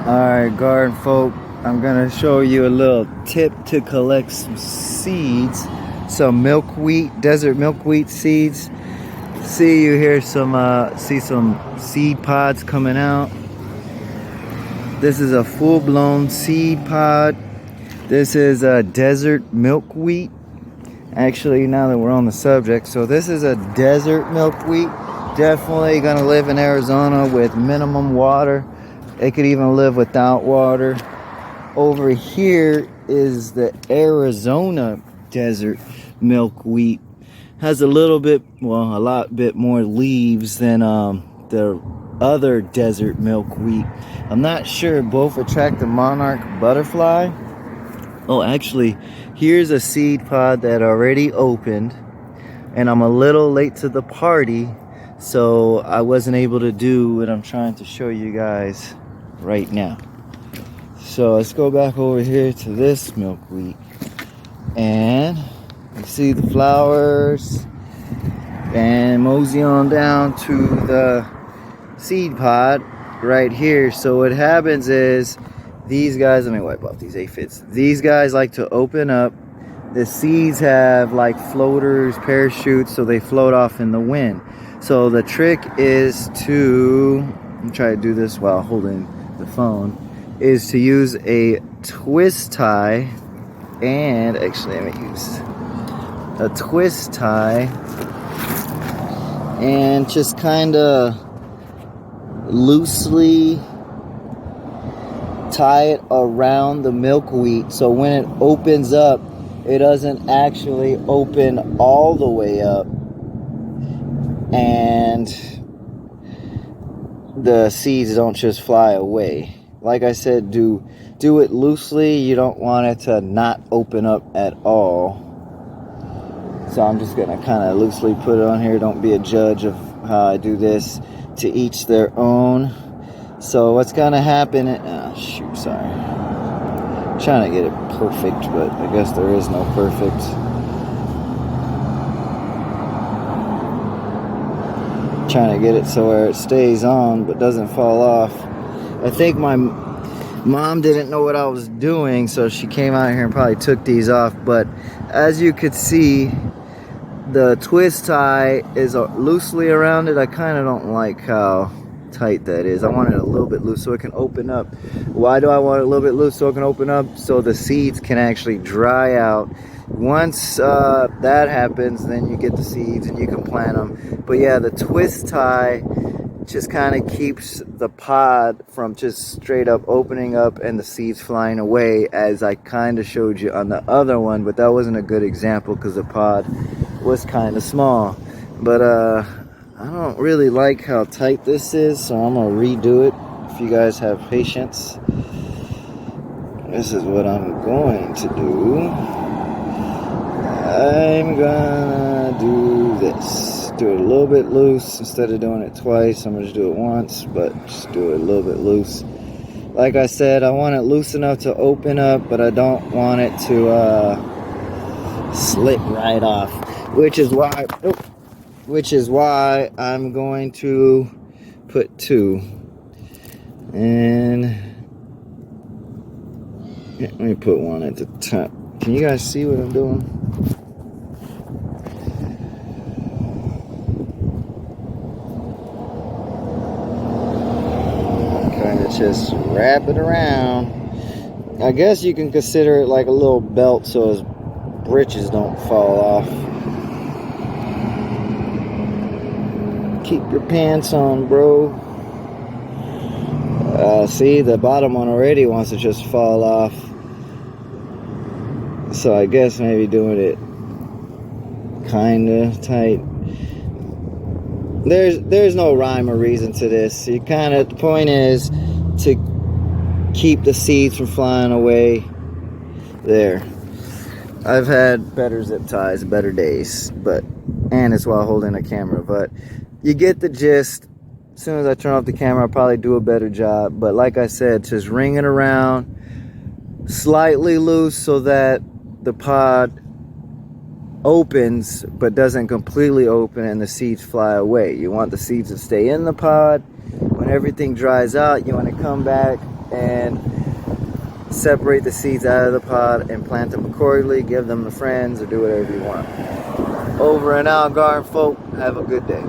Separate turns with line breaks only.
Alright, garden folk, I'm gonna show you a little tip to collect some seeds, some milkweed, desert milkweed seeds. See you here see some seed pods coming out. This is a full-blown seed pod. This is a desert milkweed. Actually, now that we're on the subject, so this is a desert milkweed. Definitely gonna live in Arizona with minimum water. It could even live without water. Over here is the Arizona desert milkweed. Has a little bit, well, a lot bit more leaves than the other desert milkweed. I'm not sure both attract the monarch butterfly. Oh, actually, here's a seed pod that already opened, and I'm a little late to the party, so I wasn't able to do what I'm trying to show you guys right now. So let's go back over here to this milkweed, and you see the flowers, and mosey on down to the seed pod right here. So what happens is these guys, let me wipe off these aphids. These guys like to open up. The seeds have like floaters, parachutes, so they float off in the wind. So the trick is to, I'm trying to do this while holding the phone, is to use a twist tie, and actually I'm gonna use a twist tie and just kind of loosely tie it around the milkweed, so when it opens up, it doesn't actually open all the way up and the seeds don't just fly away. Like I said, do it loosely. You don't want it to not open up at all. So I'm just gonna kind of loosely put it on here. Don't be a judge of how I do this. To each their own. So what's gonna happen? Oh shoot, sorry. I'm trying to get it perfect, but I guess there is no perfect. Trying to get it so where it stays on but doesn't fall off. I think my mom didn't know what I was doing, so she came out here and probably took these off. But as you could see, the twist tie is loosely around it. I kind of don't like how tight that is. I want it a little bit loose so it can open up. Why do I want it a little bit loose so it can open up? So the seeds can actually dry out. Once that happens, then you get the seeds and you can plant them. But yeah, the twist tie just kind of keeps the pod from just straight up opening up and the seeds flying away, as I kind of showed you on the other one, but that wasn't a good example because the pod was kind of small. But I don't really like how tight this is, so I'm gonna redo it if you guys have patience. This is what I'm going to do. I'm gonna do this. Do it a little bit loose instead of doing it twice. I'm gonna just do it once, but just do it a little bit loose. Like I said, I want it loose enough to open up, but I don't want it to slip right off, which is why I'm going to put two. And let me put one at the top. Can you guys see what I'm doing? Just wrap it around. I guess you can consider it like a little belt so his britches don't fall off. Keep your pants on, bro. See, the bottom one already wants to just fall off. So I guess maybe doing it kind of tight. There's no rhyme or reason to this. You kind of, the point is to keep the seeds from flying away. There. I've had better zip ties, better days, and it's while holding a camera, but you get the gist. As soon as I turn off the camera, I'll probably do a better job. But like I said, just ring it around slightly loose so that the pod opens but doesn't completely open and the seeds fly away. You want the seeds to stay in the pod. When everything dries out, you want to come back and separate the seeds out of the pod and plant them accordingly. Give them to friends or do whatever you want. Over and out, garden folk. Have a good day.